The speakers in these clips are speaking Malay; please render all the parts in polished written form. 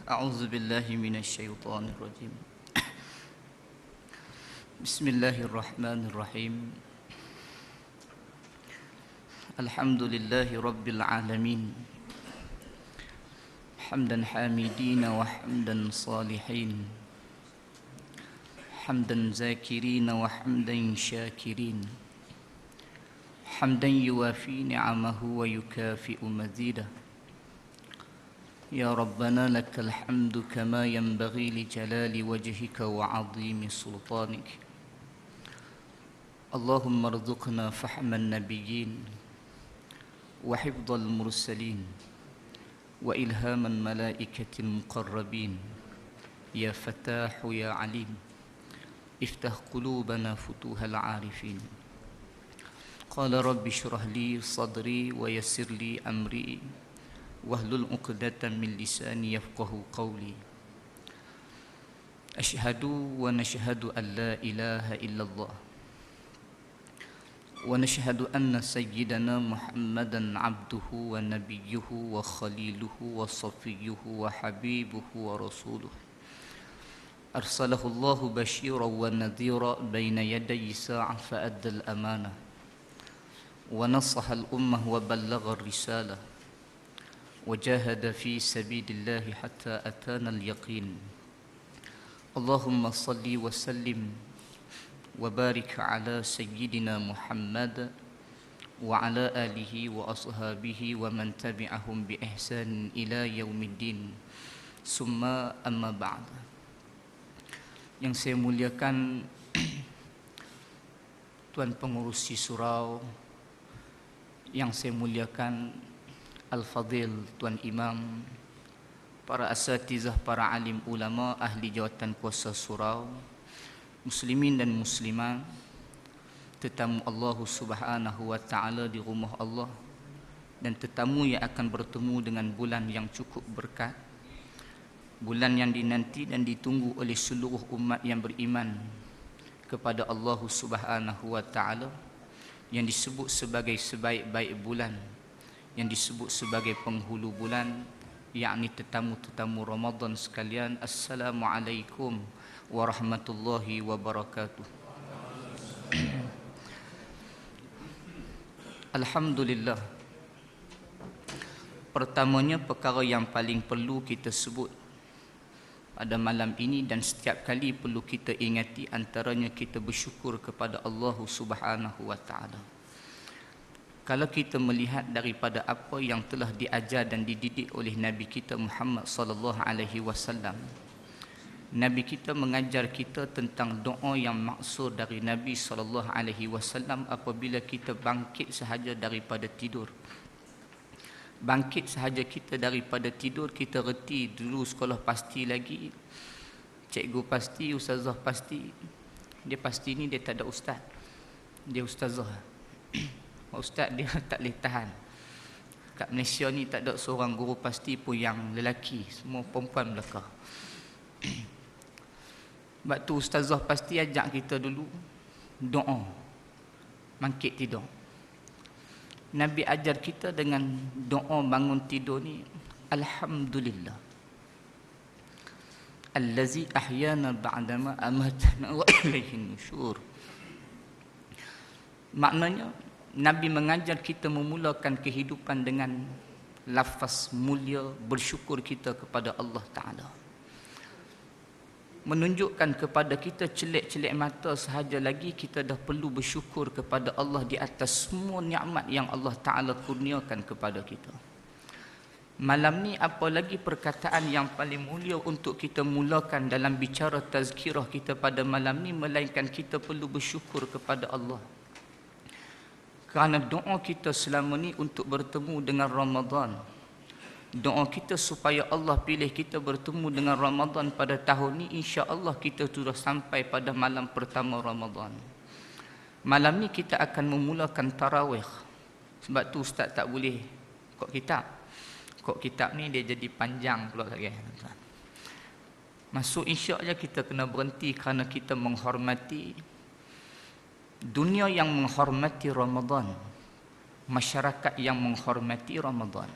أعوذ بالله من الشيطان الرجيم. بسم الله الرحمن الرحيم. الحمد لله رب العالمين، حمدا حامدين وحمدا صالحين، حمدا ذاكرين وحمدا شاكرين، حمدا يوافي نعمه ويكافئ مزيده. يا ربنا لك الحمد كما ينبغي لجلال وجهك وعظيم سلطانك. اللهم ارزقنا فهم النبيين وحفظ المرسلين وإلهام الملائكة المقربين. يا فتاح يا عليم، افتح قلوبنا فتوح العارفين. قال رب اشرح لي صدري ويسر لي أمري واحلل عقدة من لساني يفقهوا قولي. أشهد ونشهد أن لا إله إلا الله، ونشهد أن سيدنا محمدا عبده ونبيه وخليله وصفيه وحبيبه ورسوله. أرسله الله بشيرا ونذيرا بين يدي ساعة فأدى الأمانة ونصح الأمة وبلغ الرسالة وجاهد في سبيل الله حتى أتانا اليقين. اللهم صل وسلم وبارك على سيدنا محمد وعلى آله وأصحابه ومن تبعهم بإحسان إلى يوم الدين. ثم أما بعد. Yang saya muliakan Tuan Pengurusi Surau, yang saya muliakan Al-Fadhil Tuan Imam, para asatizah, para alim ulama, ahli jawatan kuasa surau, muslimin dan muslimat, tetamu Allah Subhanahu wa taala di rumah Allah, dan tetamu yang akan bertemu dengan bulan yang cukup berkat, bulan yang dinanti dan ditunggu oleh seluruh umat yang beriman kepada Allah Subhanahu wa taala, yang disebut sebagai sebaik-baik bulan, yang disebut sebagai penghulu bulan, yakni tetamu-tetamu Ramadan sekalian. Assalamualaikum warahmatullahi wabarakatuh. Alhamdulillah. Pertamanya, perkara yang paling perlu kita sebut pada malam ini dan setiap kali perlu kita ingati, antaranya kita bersyukur kepada Allah Subhanahu wa taala. Kalau kita melihat daripada apa yang telah diajar dan dididik oleh Nabi kita Muhammad sallallahu alaihi wasallam, Nabi kita mengajar kita tentang doa yang maksud dari Nabi sallallahu alaihi wasallam apabila kita bangkit sahaja daripada tidur. Bangkit sahaja kita daripada tidur, kita reti dulu sekolah pasti lagi, cikgu pasti, ustazah pasti. Dia pasti ni dia tak ada ustaz, dia ustazah. Ustaz dia tak boleh tahan. Kat Malaysia ni tak ada seorang guru pasti pun yang lelaki, semua perempuan belakang. Sebab tu ustazah pasti ajak kita dulu doa bangkit tidur. Nabi ajar kita dengan doa bangun tidur ni, alhamdulillah allazi ahyana ba'dama amatana wa ilaihi nusyur. Maknanya Nabi mengajar kita memulakan kehidupan dengan lafaz mulia bersyukur kita kepada Allah Ta'ala. Menunjukkan kepada kita celik-celik mata sahaja lagi kita dah perlu bersyukur kepada Allah di atas semua nikmat yang Allah Ta'ala kurniakan kepada kita. Malam ni apa lagi perkataan yang paling mulia untuk kita mulakan dalam bicara tazkirah kita pada malam ni, melainkan kita perlu bersyukur kepada Allah. Kerana doa kita selama ni untuk bertemu dengan Ramadan, doa kita supaya Allah pilih kita bertemu dengan Ramadan pada tahun ni, insya-Allah kita sudah sampai pada malam pertama Ramadan. Malam ni kita akan memulakan tarawih. Sebab tu ustaz tak boleh kok kitab. Kok kitab ni dia jadi panjang pula lagi. Masuk insya' je kita kena berhenti kerana kita menghormati dunia yang menghormati Ramadan, masyarakat yang menghormati Ramadan.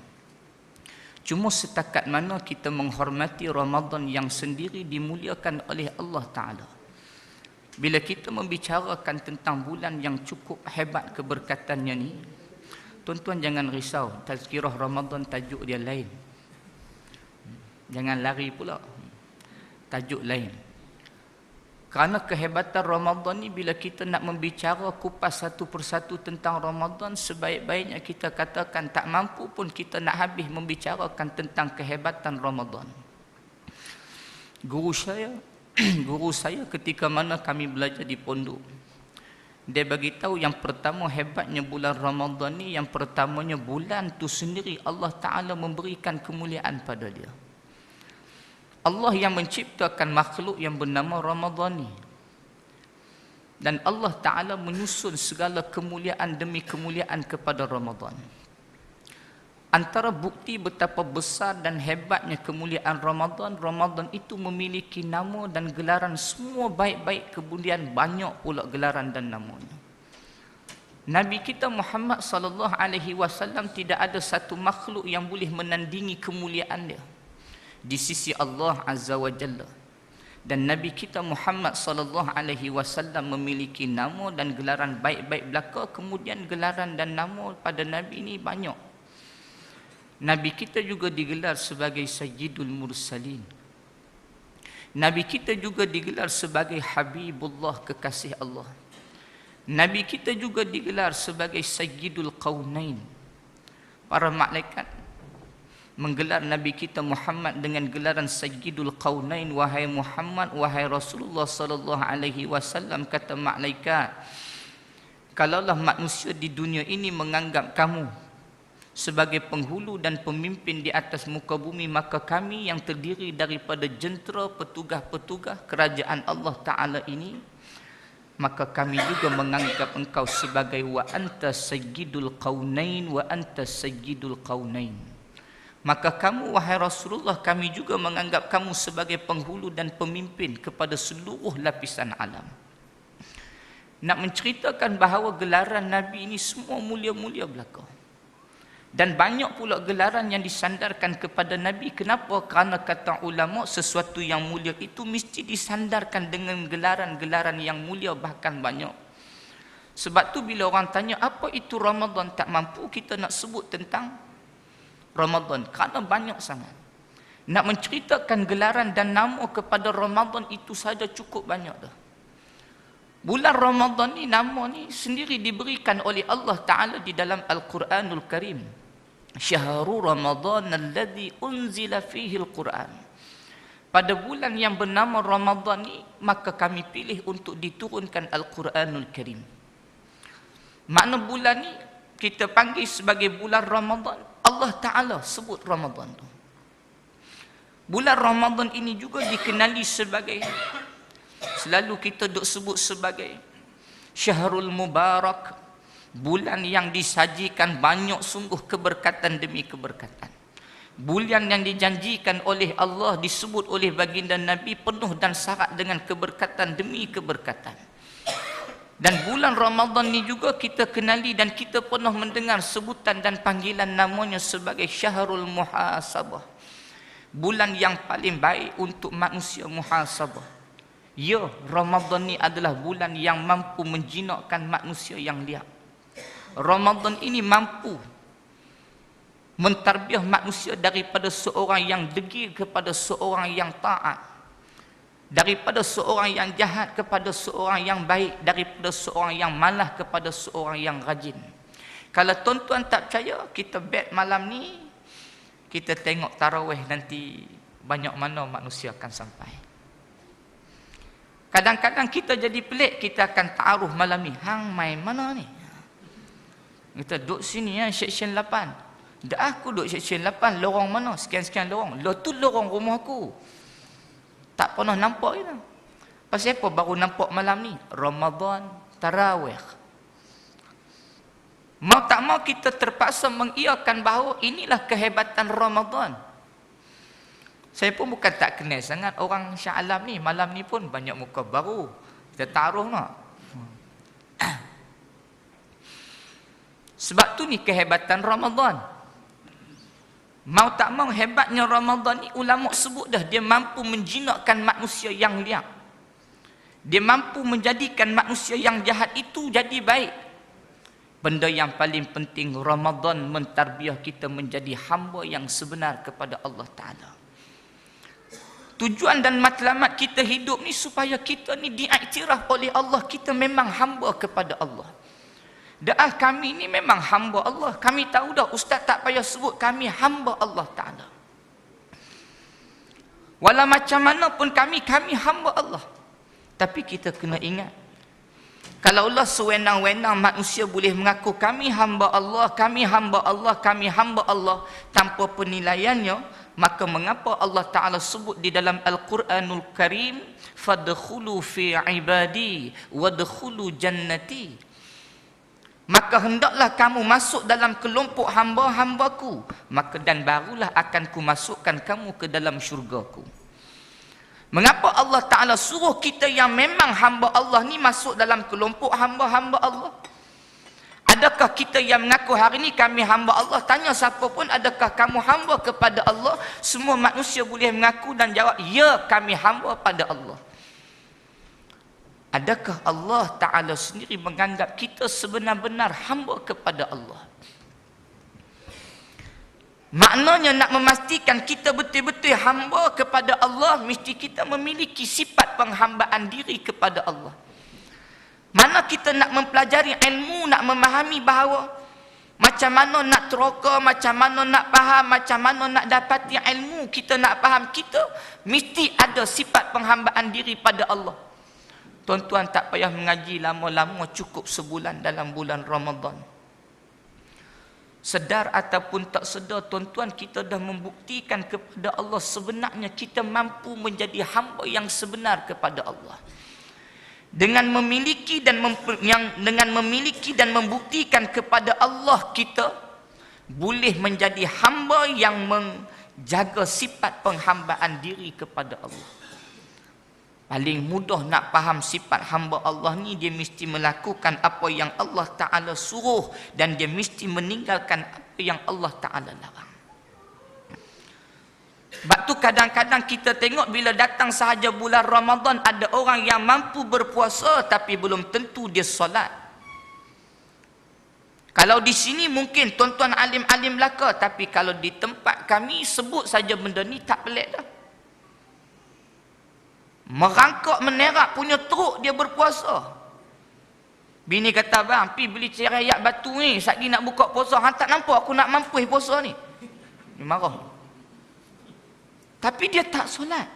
Cuma setakat mana kita menghormati Ramadan yang sendiri dimuliakan oleh Allah Ta'ala. Bila kita membicarakan tentang bulan yang cukup hebat keberkatannya ni, tuan-tuan jangan risau, tazkirah Ramadan tajuk dia lain. Jangan lari pula, tajuk lain. Kerana kehebatan Ramadan ni, bila kita nak membicara kupas satu persatu tentang Ramadan, sebaik-baiknya kita katakan tak mampu pun kita nak habis membicarakan tentang kehebatan Ramadan. Guru saya ketika mana kami belajar di pondok, dia bagi tahu yang pertama hebatnya bulan Ramadan ni, yang pertamanya bulan tu sendiri Allah Ta'ala memberikan kemuliaan pada dia. Allah yang menciptakan makhluk yang bernama Ramadan ni. Dan Allah Ta'ala menyusun segala kemuliaan demi kemuliaan kepada Ramadan. Antara bukti betapa besar dan hebatnya kemuliaan Ramadan, Ramadan itu memiliki nama dan gelaran semua baik-baik, kemudian banyak pula gelaran dan namanya. Nabi kita Muhammad sallallahu alaihi wasallam tidak ada satu makhluk yang boleh menandingi kemuliaan dia di sisi Allah Azza wa Jalla. Dan Nabi kita Muhammad sallallahu alaihi wasallam memiliki nama dan gelaran baik-baik belaka, kemudian gelaran dan nama pada Nabi ini banyak. Nabi kita juga digelar sebagai Sayyidul Mursalin. Nabi kita juga digelar sebagai Habibullah, kekasih Allah. Nabi kita juga digelar sebagai Sayyidul Qaunain. Para malaikat menggelar Nabi kita Muhammad dengan gelaran Sayyidul Qaunain. Wahai Muhammad, wahai Rasulullah sallallahu alaihi wasallam, kata malaikat, kalaulah manusia di dunia ini menganggap kamu sebagai penghulu dan pemimpin di atas muka bumi, maka kami yang terdiri daripada jentera petugas-petugas kerajaan Allah Ta'ala ini, maka kami juga menganggap engkau sebagai wa anta sayyidul qaunain wa anta sayyidul qaunain. Maka kamu wahai Rasulullah, kami juga menganggap kamu sebagai penghulu dan pemimpin kepada seluruh lapisan alam. Nak menceritakan bahawa gelaran Nabi ini semua mulia-mulia belaka. Dan banyak pula gelaran yang disandarkan kepada Nabi. Kenapa? Kerana kata ulama, sesuatu yang mulia itu mesti disandarkan dengan gelaran-gelaran yang mulia, bahkan banyak. Sebab tu bila orang tanya apa itu Ramadan, tak mampu kita nak sebut tentang Ramadan kerana banyak sangat. Nak menceritakan gelaran dan nama kepada Ramadan itu saja cukup banyak dah. Bulan Ramadan ni, nama ni sendiri diberikan oleh Allah Ta'ala di dalam Al-Quranul Karim. Syahrul Ramadan alladhi unzila fihi al-Quran. Pada bulan yang bernama Ramadan ni, maka kami pilih untuk diturunkan Al-Quranul Karim. Makna bulan ni kita panggil sebagai bulan Ramadan, Allah Ta'ala sebut Ramadan tu. Bulan Ramadan ini juga dikenali sebagai, selalu kita duk sebut sebagai Syahrul Mubarak, bulan yang disajikan banyak sungguh keberkatan demi keberkatan. Bulan yang dijanjikan oleh Allah, disebut oleh baginda Nabi, penuh dan syarat dengan keberkatan demi keberkatan. Dan bulan Ramadan ni juga kita kenali dan kita pernah mendengar sebutan dan panggilan namanya sebagai Syahrul Muhasabah, bulan yang paling baik untuk manusia muhasabah. Ya, Ramadan ni adalah bulan yang mampu menjinakkan manusia yang liar. Ramadan ini mampu mentarbiah manusia daripada seorang yang degil kepada seorang yang taat, daripada seorang yang jahat kepada seorang yang baik, daripada seorang yang malas kepada seorang yang rajin. Kalau tuan-tuan tak percaya, kita bet malam ni, kita tengok tarawih nanti banyak mana manusia akan sampai. Kadang-kadang kita jadi pelik, kita akan ta'aruf malam ni, hang main mana ni? Kita duduk sini ya, seksyen 8. Dah aku duduk seksyen 8, lorong mana? Sekian-sekian lorong. Lo tu lorong rumah aku. Tak pernah nampak kita. Pasal apa baru nampak malam ni? Ramadan tarawih. Mau tak mau kita terpaksa mengiyakan bahawa inilah kehebatan Ramadan. Saya pun bukan tak kenal sangat orang Shah Alam ni. Malam ni pun banyak muka baru. Kita taruh nak. Sebab tu ni kehebatan Ramadan. Mau tak mau hebatnya Ramadan ni, ulama sebut dah, dia mampu menjinakkan manusia yang liar. Dia mampu menjadikan manusia yang jahat itu jadi baik. Benda yang paling penting, Ramadan mentarbiah kita menjadi hamba yang sebenar kepada Allah Ta'ala. Tujuan dan matlamat kita hidup ni supaya kita ni diiktiraf oleh Allah, kita memang hamba kepada Allah. Dah kami ni memang hamba Allah. Kami tahu dah, ustaz tak payah sebut, kami hamba Allah Ta'ala. Walau macam mana pun kami hamba Allah. Tapi kita kena ingat, kalau Allah sewenang-wenang manusia boleh mengaku kami hamba Allah, kami hamba Allah, kami hamba Allah tanpa penilaiannya, maka mengapa Allah Ta'ala sebut di dalam Al-Quranul Karim, fadkhulu fi ibadi wadkhulu jannati. Maka hendaklah kamu masuk dalam kelompok hamba-hambaku, maka dan barulah akan ku masukkan kamu ke dalam syurgaku. Mengapa Allah Ta'ala suruh kita yang memang hamba Allah ni masuk dalam kelompok hamba-hamba Allah? Adakah kita yang mengaku hari ni kami hamba Allah, tanya siapa pun, adakah kamu hamba kepada Allah? Semua manusia boleh mengaku dan jawab, ya, kami hamba pada Allah. Adakah Allah Ta'ala sendiri menganggap kita sebenar-benar hamba kepada Allah? Maknanya nak memastikan kita betul-betul hamba kepada Allah, mesti kita memiliki sifat penghambaan diri kepada Allah. Mana kita nak mempelajari ilmu, nak memahami bahawa macam mana nak teroka, macam mana nak faham, macam mana nak dapati ilmu, kita nak faham, kita mesti ada sifat penghambaan diri pada Allah. Tuan-tuan tak payah mengaji lama-lama, cukup sebulan dalam bulan Ramadan. Sedar ataupun tak sedar, tuan-tuan, kita dah membuktikan kepada Allah sebenarnya kita mampu menjadi hamba yang sebenar kepada Allah. Dengan memiliki dan membuktikan kepada Allah, kita boleh menjadi hamba yang menjaga sifat penghambaan diri kepada Allah. Paling mudah nak faham sifat hamba Allah ni, dia mesti melakukan apa yang Allah Ta'ala suruh dan dia mesti meninggalkan apa yang Allah Ta'ala larang. Sebab tu kadang-kadang kita tengok bila datang sahaja bulan Ramadan, ada orang yang mampu berpuasa tapi belum tentu dia solat. Kalau di sini mungkin tuan-tuan alim-alim belaka, tapi kalau di tempat kami sebut saja benda ni tak pelik dah. Merangkak menerak punya teruk dia berpuasa. Bini kata, bang, pergi beli cerayak batu ni, satgi nak buka puasa, hang tak nampak aku nak mampu puasa ni. Dia marah. Tapi dia tak solat.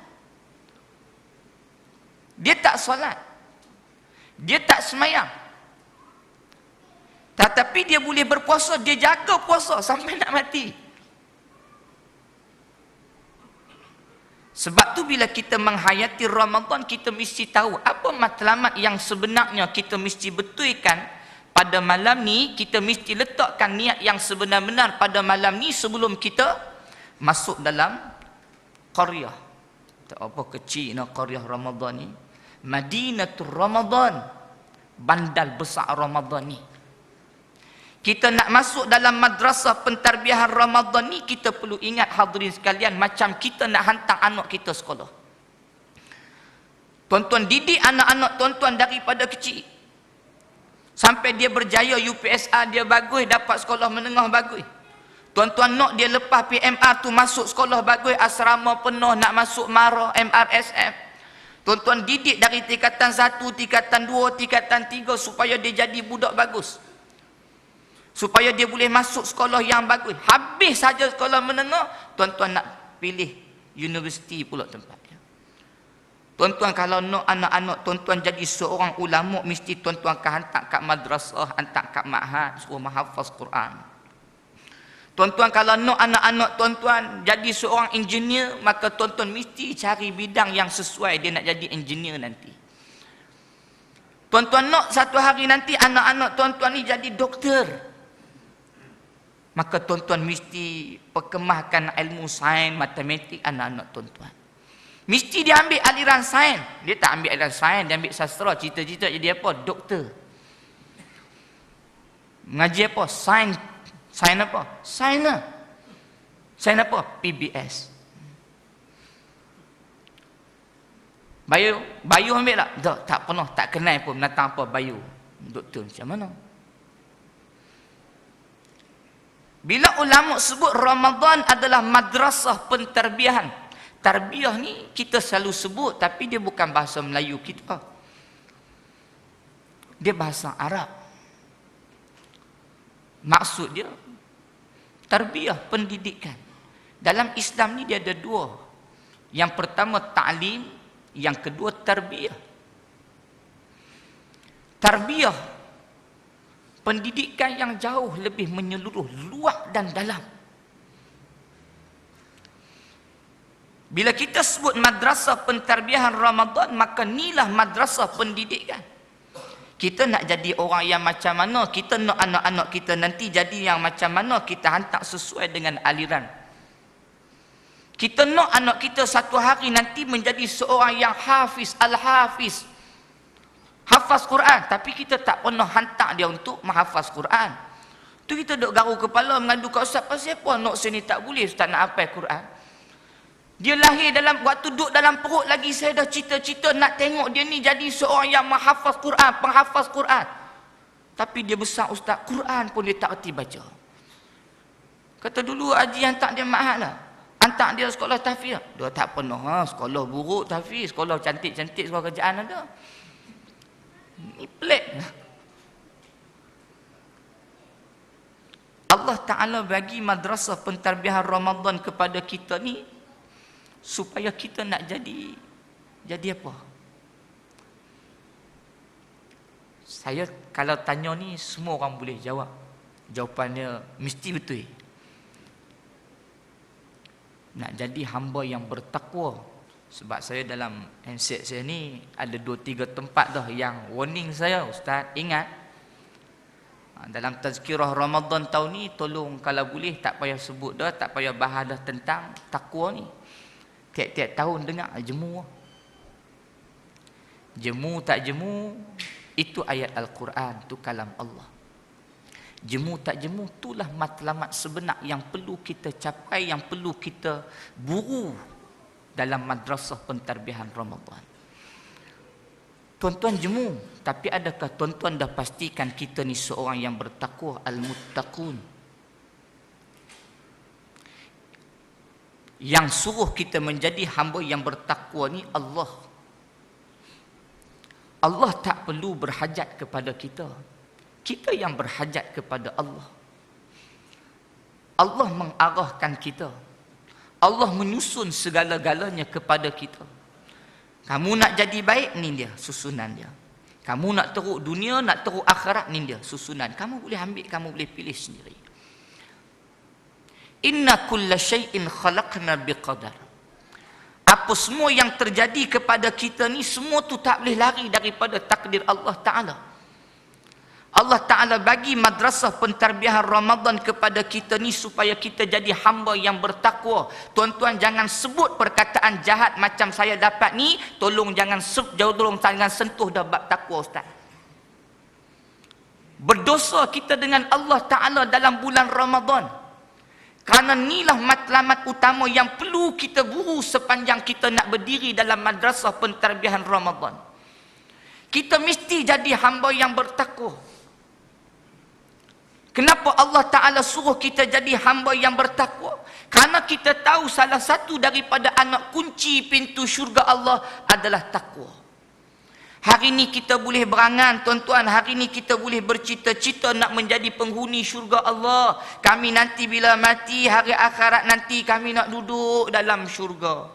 Dia tak solat. Dia tak semayang. Tetapi dia boleh berpuasa, dia jaga puasa sampai nak mati. Sebab tu bila kita menghayati Ramadan, kita mesti tahu apa matlamat yang sebenarnya kita mesti betulkan pada malam ni. Kita mesti letakkan niat yang sebenar-benar pada malam ni sebelum kita masuk dalam qaryah. Tak apa kecil nak qaryah Ramadan ni. Madinatul Ramadan, bandar besar Ramadan ni. Kita nak masuk dalam madrasah pentarbiahan Ramadan ni, kita perlu ingat hadirin sekalian, macam kita nak hantar anak kita sekolah. Tuan-tuan didik anak-anak tuan-tuan daripada kecil. Sampai dia berjaya UPSR, dia bagus, dapat sekolah menengah bagus. Tuan-tuan nak dia lepas PMR tu masuk sekolah bagus, asrama penuh, nak masuk MARA, MRSF. Tuan-tuan didik dari tingkatan 1, tingkatan 2, tingkatan 3 supaya dia jadi budak bagus. Supaya dia boleh masuk sekolah yang bagus. Habis saja sekolah menengah, tuan-tuan nak pilih universiti pula tempatnya. Tuan-tuan kalau nak anak-anak tuan-tuan jadi seorang ulama, mesti tuan-tuan akan hantar kat madrasah, hantar kat ma'had, suruh menghafaz Quran. Tuan-tuan kalau nak anak-anak tuan-tuan jadi seorang engineer, maka tuan-tuan mesti cari bidang yang sesuai dia nak jadi engineer nanti. Tuan-tuan nak satu hari nanti anak-anak tuan-tuan ni jadi doktor, maka tuan-tuan mesti perkemahkan ilmu sains, matematik anak-anak tuan-tuan. Mesti dia ambil aliran sains. Dia tak ambil aliran sains, dia ambil sastra. Cita-cita jadi apa? Doktor. Mengaji apa? Sains. Sains apa? Sains. Sign apa? PBS. Bayu ambil tak? Tak pernah, tak kenal pun binatang apa bayu. Doktor macam mana? Bila ulama sebut Ramadan adalah madrasah penterbiahan. Tarbiyah ni kita selalu sebut tapi dia bukan bahasa Melayu kita. Dia bahasa Arab. Maksud dia tarbiyah, pendidikan. Dalam Islam ni dia ada dua. Yang pertama ta'lim, yang kedua tarbiyah. Tarbiyah, pendidikan yang jauh lebih menyeluruh, luas dan dalam. Bila kita sebut madrasah pentarbiyahan Ramadan, maka inilah madrasah pendidikan. Kita nak jadi orang yang macam mana, kita nak anak-anak kita nanti jadi yang macam mana, kita hantar sesuai dengan aliran. Kita nak anak kita satu hari nanti menjadi seorang yang hafiz, al-hafiz, hafaz Quran, tapi kita tak pernah hantar dia untuk menghafaz Quran. Tu kita duk garu kepala mengadu kat ustaz, pasal apa nak sini tak boleh ustaz nak hafal Quran. Dia lahir dalam waktu duduk dalam perut lagi saya dah cita-cita nak tengok dia ni jadi seorang yang menghafaz Quran, penghafaz Quran. Tapi dia besar ustaz, Quran pun dia tak erti baca. Kata dulu haji hantar dia mahal lah. Hantar dia sekolah tahfiz. Dia tak pernah, sekolah buruk tahfiz, sekolah cantik-cantik, sekolah kerjaan ada. Ni pelik. Allah Ta'ala bagi madrasah pentarbiyahan Ramadan kepada kita ni supaya kita nak jadi apa? Saya kalau tanya ni semua orang boleh jawab. Jawapannya mesti betul. Nak jadi hamba yang bertakwa. Sebab saya dalam handset saya ni ada 2-3 tempat dah yang warning saya, ustaz ingat. Dalam tazkirah Ramadan tahun ni tolong kalau boleh tak payah sebut dah, tak payah bahas dah tentang takwa ni. Tiap-tiap tahun dengar jemu. Jemu tak jemu itu ayat Al-Quran, tu kalam Allah. Jemu tak jemu, itulah matlamat sebenar yang perlu kita capai, yang perlu kita buru dalam madrasah pentarbiyahan Ramadan. Tuan-tuan jemu, tapi adakah tuan-tuan dah pastikan kita ni seorang yang bertakwa, al-muttaqun? Yang suruh kita menjadi hamba yang bertakwa ni Allah. Allah tak perlu berhajat kepada kita. Kita yang berhajat kepada Allah. Allah mengarahkan kita. Allah menyusun segala-galanya kepada kita. Kamu nak jadi baik, ni dia susunan dia. Kamu nak teruk dunia, nak teruk akhirat, ni dia susunan. Kamu boleh ambil, kamu boleh pilih sendiri. Inna kulla syai'in khalaqna biqadar. Apa semua yang terjadi kepada kita ni, semua tu tak boleh lari daripada takdir Allah Ta'ala. Allah Ta'ala bagi madrasah pentarbiyahan Ramadan kepada kita ni supaya kita jadi hamba yang bertakwa. Tuan-tuan jangan sebut perkataan jahat macam saya dapat ni, tolong jangan sentuh dah bab takwa ustaz. Berdosa kita dengan Allah Ta'ala dalam bulan Ramadan. Kerana inilah matlamat utama yang perlu kita buru sepanjang kita nak berdiri dalam madrasah pentarbiyahan Ramadan. Kita mesti jadi hamba yang bertakwa. Kenapa Allah Ta'ala suruh kita jadi hamba yang bertakwa? Kerana kita tahu salah satu daripada anak kunci pintu syurga Allah adalah takwa. Hari ni kita boleh berangan, tuan-tuan. Hari ni kita boleh bercita-cita nak menjadi penghuni syurga Allah. Kami nanti bila mati, hari akhirat nanti kami nak duduk dalam syurga.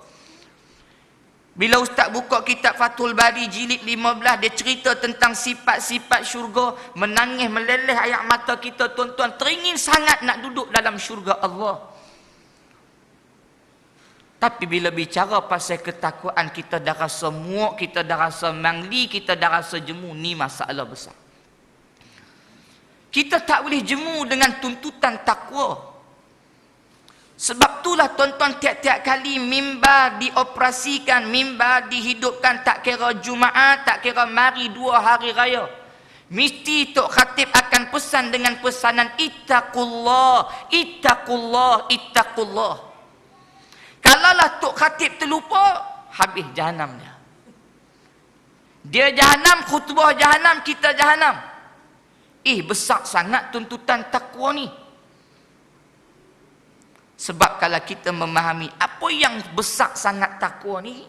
Bila ustaz buka kitab Fathul Bari jilid 15, dia cerita tentang sifat-sifat syurga, menangis meleleh air mata kita tuan-tuan, teringin sangat nak duduk dalam syurga Allah. Tapi bila bicara pasal ketakwaan, kita dah rasa muak, kita dah rasa mangli, kita dah rasa jemu. Ni masalah besar. Kita tak boleh jemu dengan tuntutan takwa. Sebab itulah tuan-tuan, tiap-tiap kali mimbar dioperasikan, mimbar dihidupkan, tak kira Jumaat, tak kira mari 2 hari raya. Mesti Tok Khatib akan pesan dengan pesanan ittaqullah, ittaqullah, ittaqullah. Kalaulah Tok Khatib terlupa, habis jahanam dia. Dia jahanam, khutbah jahanam, kita jahanam. Besar sangat tuntutan takwa ni. Sebab kalau kita memahami apa yang besar sangat takwa ni,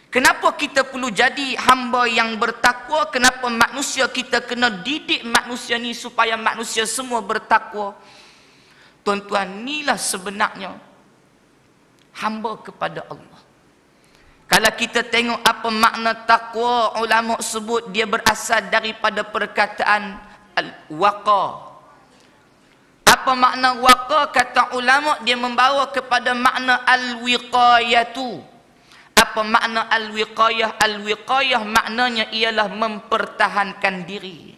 kenapa kita perlu jadi hamba yang bertakwa, kenapa manusia kita kena didik manusia ni supaya manusia semua bertakwa. Tuan-tuan, inilah sebenarnya hamba kepada Allah. Kalau kita tengok apa makna takwa, ulama sebut dia berasal daripada perkataan al-waqa. Apa makna waqa? Kata ulama, dia membawa kepada makna al-wiqayatu. Apa makna al-wiqayah? Al-wiqayah maknanya ialah mempertahankan diri.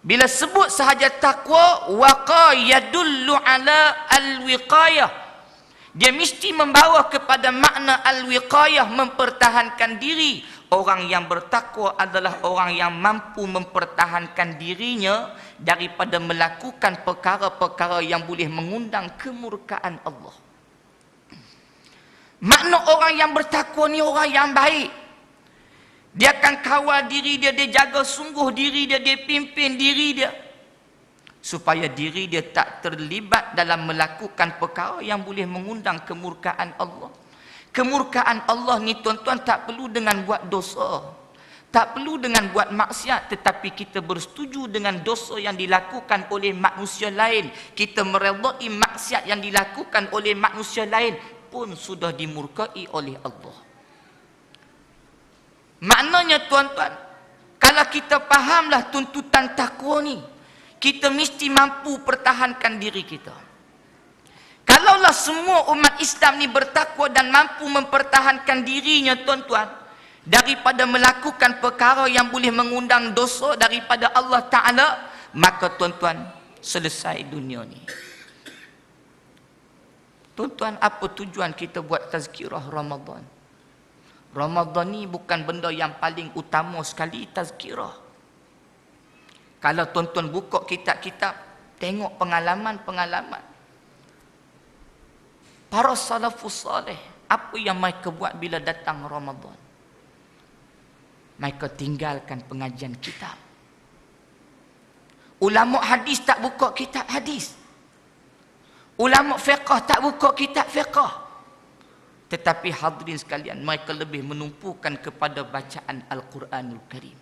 Bila sebut sahaja takwa, waqa yadullu ala al-wiqayah. Dia mesti membawa kepada makna al-wiqayah, mempertahankan diri. Orang yang bertakwa adalah orang yang mampu mempertahankan dirinya daripada melakukan perkara-perkara yang boleh mengundang kemurkaan Allah. Makna orang yang bertakwa ni orang yang baik. Dia akan kawal diri dia, dia jaga sungguh diri dia, dia pimpin diri dia, supaya diri dia tak terlibat dalam melakukan perkara yang boleh mengundang kemurkaan Allah. Kemurkaan Allah ni tuan-tuan tak perlu dengan buat dosa, tak perlu dengan buat maksiat, tetapi kita bersetuju dengan dosa yang dilakukan oleh manusia lain. Kita meredai maksiat yang dilakukan oleh manusia lain pun sudah dimurkai oleh Allah. Maknanya tuan-tuan, kalau kita fahamlah tuntutan takwa ni, kita mesti mampu pertahankan diri kita. Kalaulah semua umat Islam ni bertakwa dan mampu mempertahankan dirinya tuan-tuan daripada melakukan perkara yang boleh mengundang dosa daripada Allah Ta'ala, maka tuan-tuan, selesai dunia ni. Tuan-tuan, apa tujuan kita buat tazkirah Ramadan? Ramadan ni bukan benda yang paling utama sekali, tazkirah. Kalau tuan-tuan buka kitab-kitab, tengok pengalaman-pengalaman para salafus salih, apa yang mereka buat bila datang Ramadan? Mereka tinggalkan pengajian kitab. Ulama hadis tak buka kitab hadis. Ulama fiqh tak buka kitab fiqh. Tetapi hadirin sekalian, mereka lebih menumpukan kepada bacaan Al-Quranul Karim.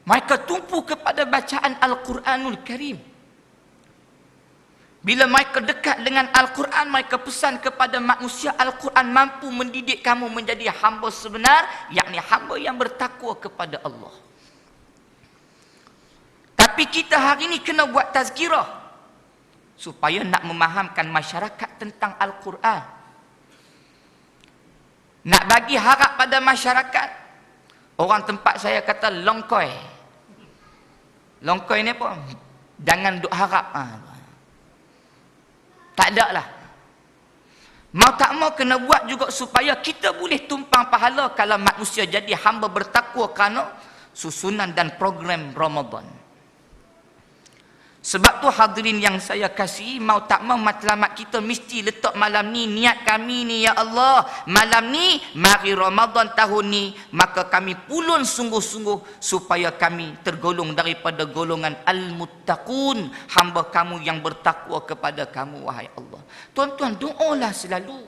Mereka tumpu kepada bacaan Al-Quranul Karim. Bila mereka dekat dengan Al-Quran, mereka pesan kepada manusia, Al-Quran mampu mendidik kamu menjadi hamba sebenar, yakni hamba yang bertakwa kepada Allah. Tapi kita hari ini kena buat tazkirah supaya nak memahamkan masyarakat tentang Al-Quran. Nak bagi harap pada masyarakat. Orang tempat saya kata longkoi. Longkoi ni apa? Jangan duk harap. Tak ada lah. Mau tak mau kena buat juga supaya kita boleh tumpang pahala kalau manusia jadi hamba bertakwa kerana susunan dan program Ramadan. Sebab tu hadirin yang saya kasihi, mau tak mau matlamat kita mesti letak malam ni, niat kami ni, ya Allah, malam ni mari Ramadan tahun ni, maka kami pulun sungguh-sungguh supaya kami tergolong daripada golongan al-muttaqun, hamba kamu yang bertakwa kepada kamu, wahai Allah. Tuan-tuan, doalah selalu,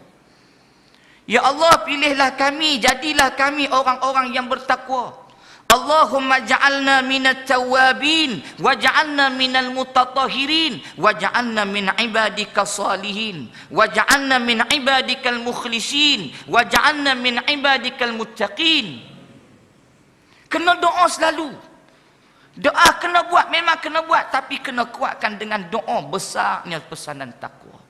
ya Allah, pilihlah kami, jadilah kami orang-orang yang bertakwa. Allahumma ja'alna minat tawabin wa ja'alna minal mutatahhirin wa ja'alna min ibadika salihin wa ja'alna min ibadikal mukhlisin wa ja'alna min ibadikal muttaqin. Kena doa selalu. Doa kena buat, memang kena buat, tapi kena kuatkan dengan doa. Besarnya pesanan takwa.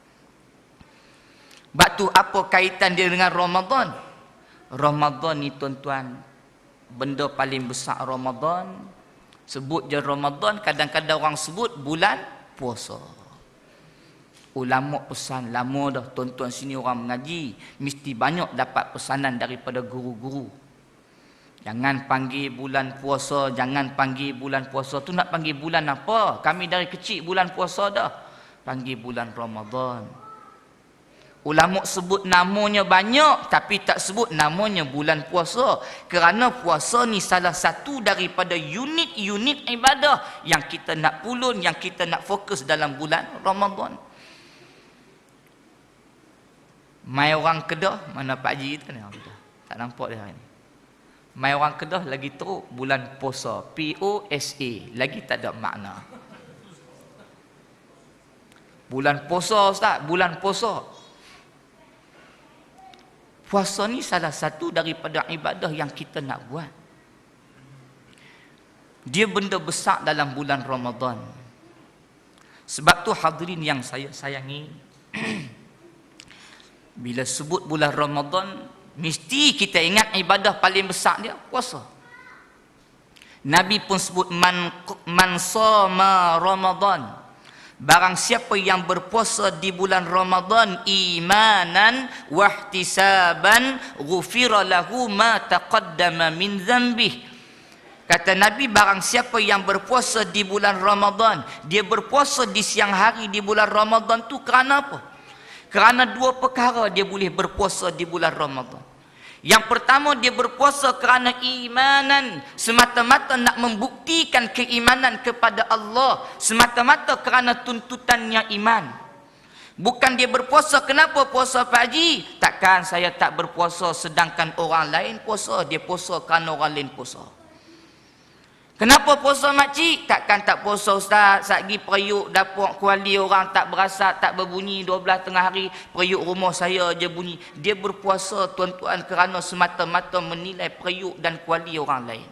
Sebab tu apa kaitan dia dengan Ramadan? Ramadan ni tuan-tuan, benda paling besar Ramadan, sebut je Ramadan, kadang-kadang orang sebut bulan puasa. Ulama pesan lama dah, tuan-tuan sini orang mengaji mesti banyak dapat pesanan daripada guru-guru. Jangan panggil bulan puasa, jangan panggil bulan puasa. Tu nak panggil bulan apa? Kami dari kecil bulan puasa dah. Panggil bulan Ramadan. Ulama sebut namanya banyak tapi tak sebut namanya bulan puasa. Kerana puasa ni salah satu daripada unit-unit ibadah yang kita nak pulun, yang kita nak fokus dalam bulan Ramadan. Mai orang Kedah, mana Pak Haji tu ni? Tak nampak dia hari ni. Mai orang Kedah lagi teruk bulan puasa, P-O-S-A, lagi tak ada makna. Bulan puasa Ustaz, bulan puasa. Puasa ni salah satu daripada ibadah yang kita nak buat. Dia benda besar dalam bulan Ramadan. Sebab tu hadirin yang saya sayangi, bila sebut bulan Ramadan, mesti kita ingat ibadah paling besar dia puasa. Nabi pun sebut man shoma Ramadan. Barang siapa yang berpuasa di bulan Ramadan imanan wa ihtisaban ghufira lahu ma taqaddama min dhanbih. Kata Nabi, barang siapa yang berpuasa di bulan Ramadan, dia berpuasa di siang hari di bulan Ramadan tu kerana apa? Kerana dua perkara dia boleh berpuasa di bulan Ramadan. Yang pertama, dia berpuasa kerana imanan, semata-mata nak membuktikan keimanan kepada Allah, semata-mata kerana tuntutannya iman. Bukan dia berpuasa, kenapa puasa Pak Haji? Takkan saya tak berpuasa sedangkan orang lain puasa, dia puasa kerana orang lain puasa. Kenapa puasa makcik? Takkan tak puasa Ustaz, satgi periuk dapur kuali orang tak berasap, tak berbunyi 12 tengah hari, periuk rumah saya je bunyi. Dia berpuasa tuan-tuan kerana semata-mata menilai periuk dan kuali orang lain.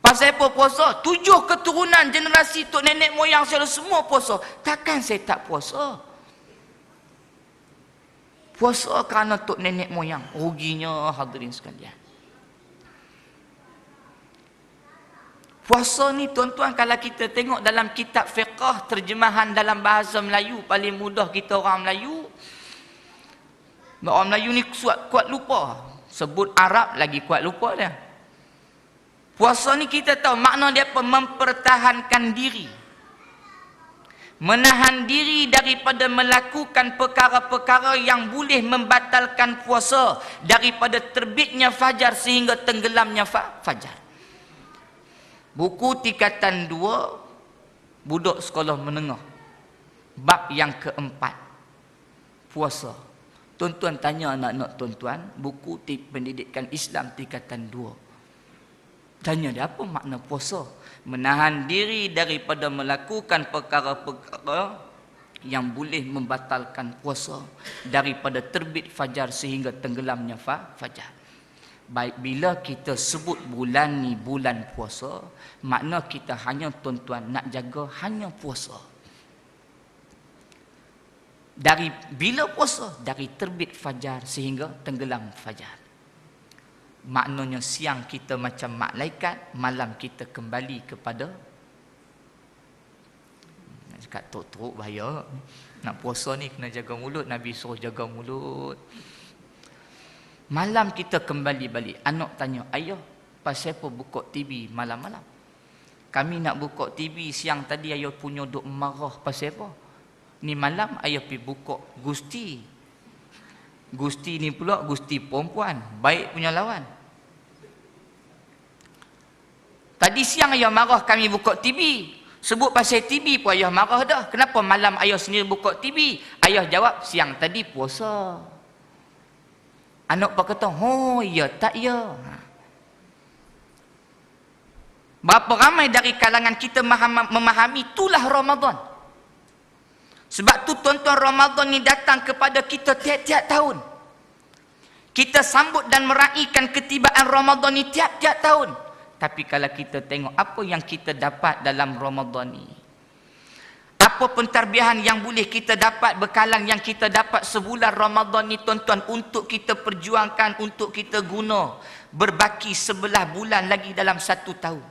Pasal apa puasa? 7 keturunan generasi tok nenek moyang saya semua puasa. Takkan saya tak puasa? Puasa kerana tok nenek moyang. Ruginya hadirin sekalian. Puasa ni tuan-tuan, kalau kita tengok dalam kitab fiqh, terjemahan dalam bahasa Melayu, paling mudah kita orang Melayu. Orang Melayu ni kuat lupa. Sebut Arab lagi kuat lupa dia. Puasa ni kita tahu makna dia apa? Mempertahankan diri. Menahan diri daripada melakukan perkara-perkara yang boleh membatalkan puasa. Daripada terbitnya fajar sehingga tenggelamnya fajar. Buku tingkatan 2 budak sekolah menengah, bab yang keempat, puasa. Tuan-tuan tanya anak-anak tuan-tuan, buku pendidikan Islam tingkatan 2, tanya dia apa makna puasa? Menahan diri daripada melakukan perkara-perkara yang boleh membatalkan puasa, daripada terbit fajar sehingga tenggelamnya fajar. Baik, bila kita sebut bulan ni bulan puasa, makna kita hanya tuan-tuan nak jaga hanya puasa. Dari bila puasa? Dari terbit fajar sehingga tenggelam fajar. Maknanya siang kita macam malaikat, malam kita kembali kepada, nak cakap teruk bahaya. Nak puasa ni kena jaga mulut, Nabi suruh jaga mulut. Malam kita kembali balik. Anak tanya, ayah, pasal apa buka TV malam-malam? Kami nak buka TV siang tadi, ayah punya duk marah pasal apa? Ni malam ayah pergi buka Gusti. Gusti ni pula Gusti perempuan, baik punya lawan. Tadi siang ayah marah kami buka TV. Sebut pasal TV pun ayah marah dah. Kenapa malam ayah sendiri buka TV? Ayah jawab, siang tadi puasa. Anak pak kata, oh ya tak ya. Berapa ramai dari kalangan kita memahami itulah Ramadan. Sebab tu tuan-tuan, Ramadan ni datang kepada kita tiap-tiap tahun. Kita sambut dan meraihkan ketibaan Ramadan ni tiap-tiap tahun. Tapi kalau kita tengok apa yang kita dapat dalam Ramadan ni, apa pentarbiahan yang boleh kita dapat, bekalan yang kita dapat sebulan Ramadan ni tuan-tuan, untuk kita perjuangkan, untuk kita guna. Berbaki 11 bulan lagi dalam 1 tahun.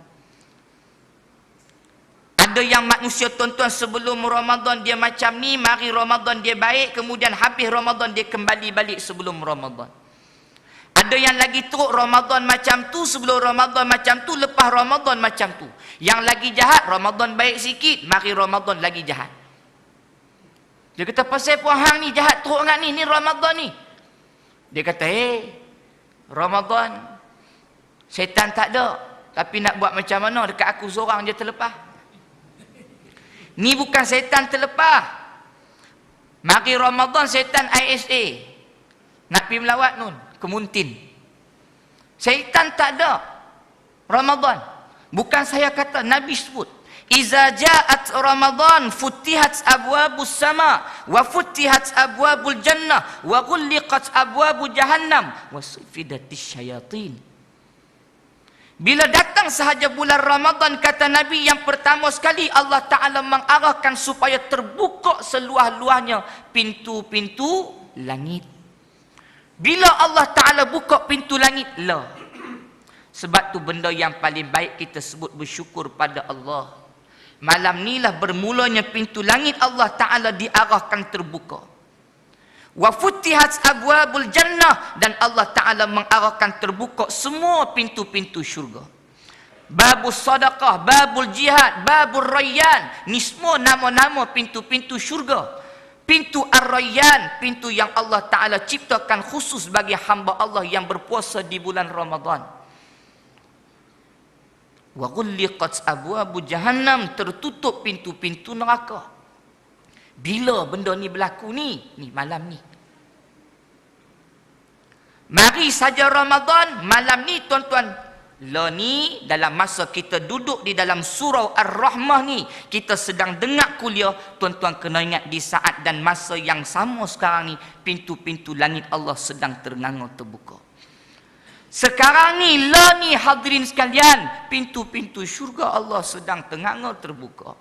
Ada yang manusia tuan-tuan sebelum Ramadan dia macam ni, mari Ramadan dia baik, kemudian habis Ramadan dia kembali balik sebelum Ramadan. Ada yang lagi teruk Ramadan macam tu, sebelum Ramadan macam tu, lepas Ramadan macam tu. Yang lagi jahat, Ramadan baik sikit, mari Ramadan lagi jahat. Dia kata, pasal puan hang ni jahat teruk sangat ni Ramadan ni. Dia kata, Ramadan, syaitan tak ada. Tapi nak buat macam mana, dekat aku seorang je terlepas. Ni bukan syaitan terlepas. Mari Ramadan, syaitan ISA. Nak pergi melawat nun, ke Muntin. Syaitan tak ada. Ramadan. Bukan saya kata, Nabi sebut. Iza ja'at Ramadan futihat abwabus sama wa futihat abwabul jannah wa ghulliqat abwabu jahannam wa sufidatis syayatin. Bila datang sahaja bulan Ramadan, kata Nabi, yang pertama sekali Allah Ta'ala mengarahkan supaya terbuka seluah-luahnya pintu-pintu langit. Bila Allah Ta'ala buka pintu langit, sebab tu benda yang paling baik kita sebut bersyukur pada Allah. Malam nilah bermulanya pintu langit Allah Ta'ala diarahkan terbuka. Wa futihat abwabul jannah, dan Allah Ta'ala mengarahkan terbuka semua pintu-pintu syurga. Babus sadaqah, babul jihad, babul rayyan, ni semua nama-nama pintu-pintu syurga. Pintu Ar-Rayyan, pintu yang Allah Ta'ala ciptakan khusus bagi hamba Allah yang berpuasa di bulan Ramadan. Wa ghulliqat abwabu jahannam, tertutup pintu-pintu neraka. Bila benda ni berlaku ni malam ni. Mari saja Ramadan, malam ni tuan-tuan. Ni dalam masa kita duduk di dalam surau Ar-Rahmah ni, kita sedang dengar kuliah, tuan-tuan kena ingat di saat dan masa yang sama sekarang ni, pintu-pintu langit Allah sedang ternganga terbuka. Sekarang ni, ni hadirin sekalian, pintu-pintu syurga Allah sedang ternganga terbuka.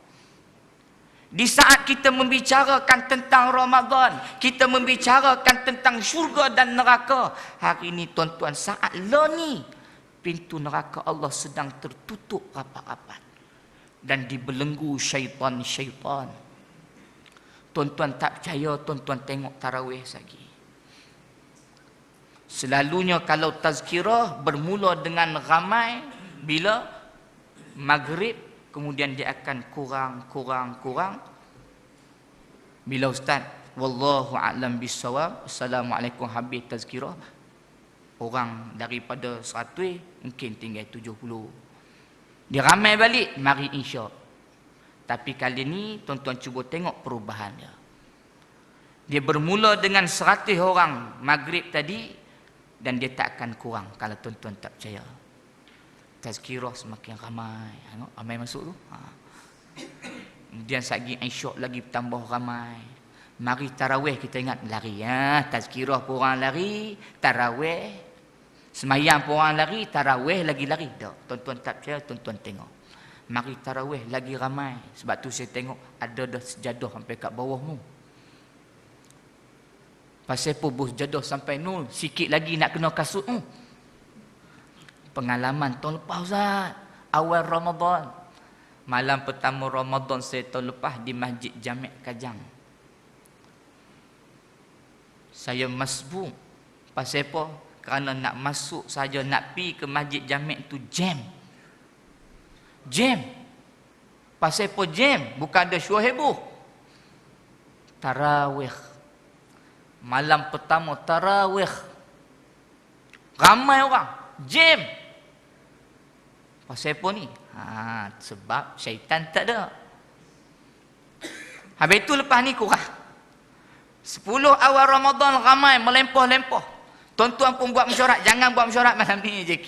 Di saat kita membicarakan tentang Ramadan, kita membicarakan tentang syurga dan neraka, hari ini tuan-tuan, saat ni pintu neraka Allah sedang tertutup rapat-rapat dan dibelenggu syaitan-syaitan. Tuan-tuan tak percaya, tuan-tuan tengok tarawih lagi. Selalunya kalau tazkirah bermula dengan ramai, bila maghrib kemudian dia akan kurang. Bila ustaz, wallahu a'lam bissawab, assalamualaikum, habis tazkirah, orang daripada 100 mungkin tinggal 70. Dia ramai balik, mari insya. Tapi kali ni tuan-tuan cuba tengok perubahan dia. Dia bermula dengan 100 orang maghrib tadi, dan dia tak akan kurang kalau tuan-tuan tak percaya. Tazkirah semakin ramai. Ramai masuk tu. Kemudian sagi insya lagi tambah ramai. Mari tarawih kita ingat lari. Tazkirah pun orang lari, tarawih. Semayang pun orang lari, tarawih lagi lari. Tuan-tuan tak percaya, tuan-tuan tengok. Mari tarawih lagi ramai. Sebab tu saya tengok ada dah sejadah sampai kat bawah tu. Pasal pubuh jadah sampai nol, sikit lagi nak kena kasut. Pengalaman tahun lepas Ustaz, awal Ramadan. Malam pertama Ramadan saya tahun lepas di Masjid Jami' Kajang. Saya masbuk. Pasal apa? Kerana nak masuk saja, nak pergi ke Masjid Jami' tu jam. Pasal apa jam? Bukan ada syuah heboh. Tarawih. Malam pertama tarawih, ramai orang, jam. Pasal apa ni? Sebab syaitan tak ada. Habis itu lepas ni kurang. 10 awal Ramadan ramai melempah-lempah. Tuan-tuan pun buat mesyuarat. Jangan buat mesyuarat malam ni JK.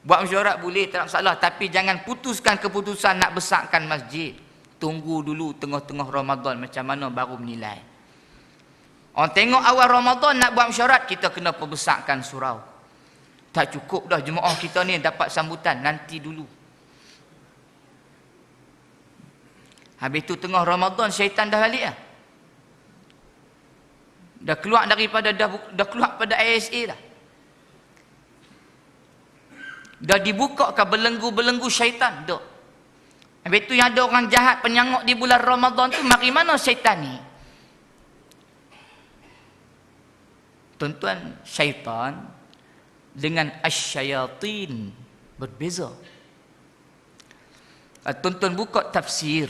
Buat mesyuarat boleh, tak salah. Tapi jangan putuskan keputusan nak besarkan masjid. Tunggu dulu tengah-tengah Ramadan macam mana baru menilai. Orang tengok awal Ramadan nak buat mesyuarat, kita kena perbesarkan surau. Tak cukup dah jemaah kita ni dapat sambutan, nanti dulu. Habis tu tengah Ramadan syaitan dah balik dah. Dah keluar daripada dah keluar pada ISA dah. Dah dibuka ke belenggu-belenggu syaitan dah. Habis tu yang ada orang jahat penyanguk di bulan Ramadan tu, mari mana syaitan ni? Tuan-tuan, syaitan dengan asyayatin berbeza. Tuan-tuan buka tafsir.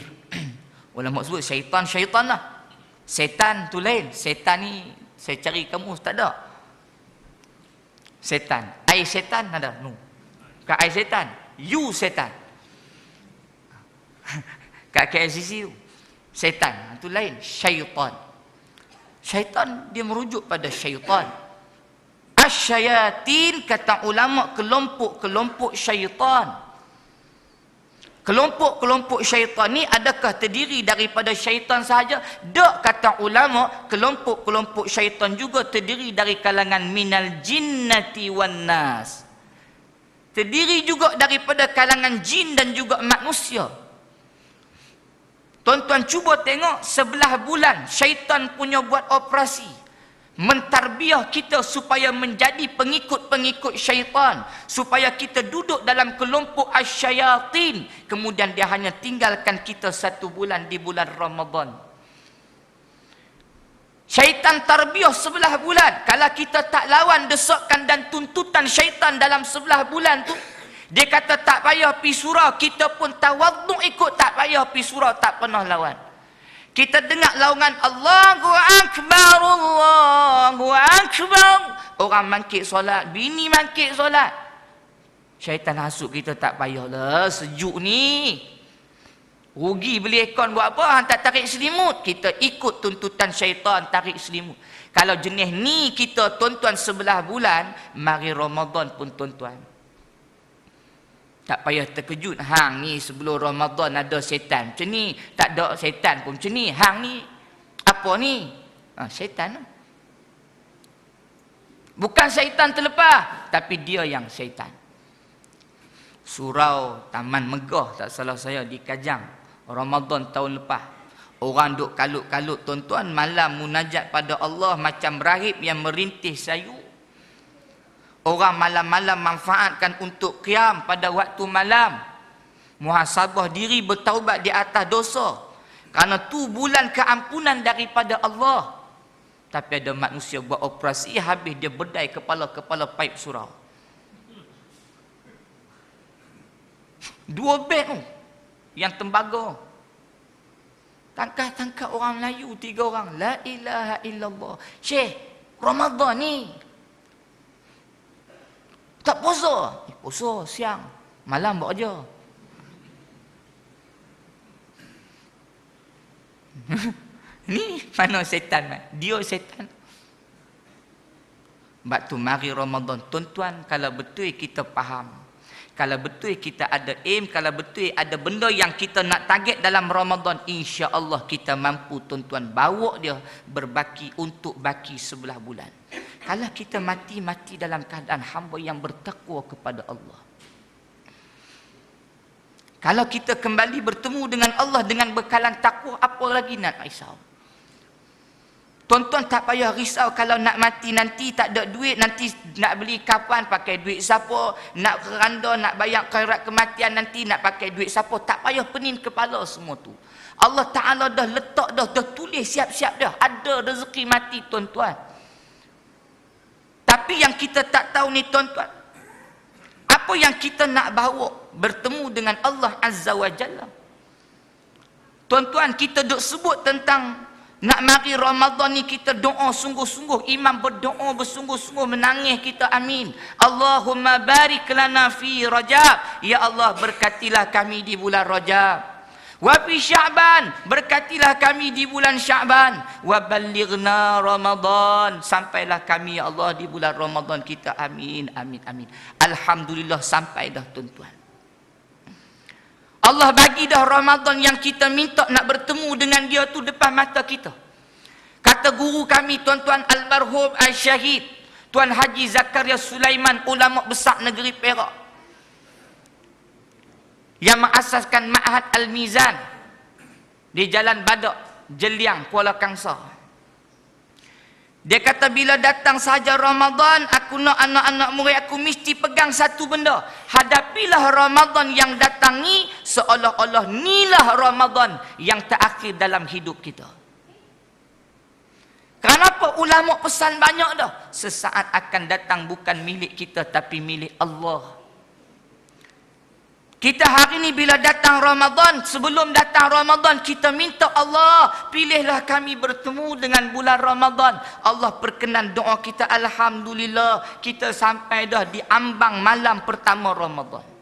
Ulama sebut syaitan, syaitan lah. Setan tu lain. Setan ni saya cari kamu tak ada. Setan. Air setan ada. No. Kat air setan. You setan. Kat KLCC tu. Setan. Itu lain. Syaitan. Syaitan dia merujuk pada syaitan. Asyayatin kata ulama kelompok-kelompok syaitan. Kelompok-kelompok syaitan ni adakah terdiri daripada syaitan sahaja? Tak, kata ulama, kelompok-kelompok syaitan juga terdiri dari kalangan minal jinnati wan nas. Terdiri juga daripada kalangan jin dan juga manusia. Tuan-tuan cuba tengok sebelah bulan syaitan punya buat operasi. Mentarbiah kita supaya menjadi pengikut-pengikut syaitan, supaya kita duduk dalam kelompok asyayatin, kemudian dia hanya tinggalkan kita 1 bulan di bulan Ramadan. Syaitan tarbiah sebelah bulan. Kalau kita tak lawan desakan dan tuntutan syaitan dalam sebelah bulan tu, dia kata tak payah pi surau, kita pun tawaduk ikut, tak payah pi surau, tak pernah lawan. Kita dengar laungan Allahu Akbar, Allahu Akbar. Orang mangkit solat, bini mangkit solat. Syaitan hasut kita, tak payahlah, sejuk ni. Rugi beli aircon buat apa? Hantar tarik selimut. Kita ikut tuntutan syaitan, tarik selimut. Kalau jenis ni kita tuan-tuan sebelah bulan, mari Ramadan pun tuan-tuan. Tak payah terkejut, hang ni sebelum Ramadan ada setan macam ni, tak ada setan pun macam ni, hang ni apa ni? Setan. Bukan syaitan terlepas, tapi dia yang syaitan. Surau Taman Megah, tak salah saya, di Kajang, Ramadan tahun lepas. Orang duk kalut-kalut tuan-tuan, malam munajat pada Allah macam rahib yang merintih sayu. Orang malam-malam manfaatkan untuk qiyam pada waktu malam. Muhasabah diri, bertaubat di atas dosa. Kerana tu bulan keampunan daripada Allah. Tapi ada manusia buat operasi, habis dia bedai kepala-kepala paip surau. 2 beg tu yang tembaga. Tangkap orang Melayu 3 orang. La ilaha illallah. Syekh, Ramadan ni tak puasa. Puasa siang, malam buat aja. Ni mana setan? Dia setan. Sebab tu mari Ramadan tuan-tuan, kalau betul kita faham, kalau betul kita ada aim, kalau betul ada benda yang kita nak target dalam Ramadan, insya-Allah kita mampu tuan-tuan bawa dia berbaki untuk baki 11 bulan. Kalau kita mati dalam keadaan hamba yang bertakwa kepada Allah. Kalau kita kembali bertemu dengan Allah dengan bekalan takwa, apa lagi nak risau? Tuan-tuan tak payah risau kalau nak mati nanti tak ada duit, nanti nak beli kapan pakai duit siapa, nak keranda, nak bayar khairat kematian nanti nak pakai duit siapa. Tak payah pening kepala semua tu. Allah Ta'ala dah letak dah tulis siap-siap dah. Ada rezeki mati tuan-tuan. Tapi yang kita tak tahu ni tuan-tuan, apa yang kita nak bawa bertemu dengan Allah Azza wa Jalla. Tuan-tuan, kita duk sebut tentang nak mari Ramadan ni kita doa sungguh-sungguh, imam berdoa bersungguh-sungguh, menangis kita amin. Allahumma barik lana fi Rajab. Ya Allah, berkatilah kami di bulan Rajab. Wa fi Sya'ban, berkatilah kami di bulan Sya'ban. Wa ballighna Ramadan, sampailah kami ya Allah di bulan Ramadan kita, amin amin amin. Alhamdulillah sampai dah tuan-tuan. Allah bagi dah Ramadan yang kita minta nak bertemu dengan dia tu depan mata kita. Kata guru kami tuan-tuan almarhum al-syahid Tuan Haji Zakaria Sulaiman, ulama besar negeri Perak, yang mengasaskan Ma'had Al-Mizan di Jalan Badak, Jeliang, Kuala Kangsar. Dia kata bila datang sahaja Ramadan, aku nak anak-anak murid aku mesti pegang satu benda. Hadapilah Ramadan yang datang ni seolah-olah inilah Ramadan yang terakhir dalam hidup kita. Kenapa Para ulama pesan banyak dah. Sesaat akan datang bukan milik kita tapi milik Allah. Kita hari ni bila datang Ramadan, sebelum datang Ramadan kita minta Allah, pilihlah kami bertemu dengan bulan Ramadan. Allah perkenan doa kita, alhamdulillah kita sampai dah di ambang malam pertama Ramadan.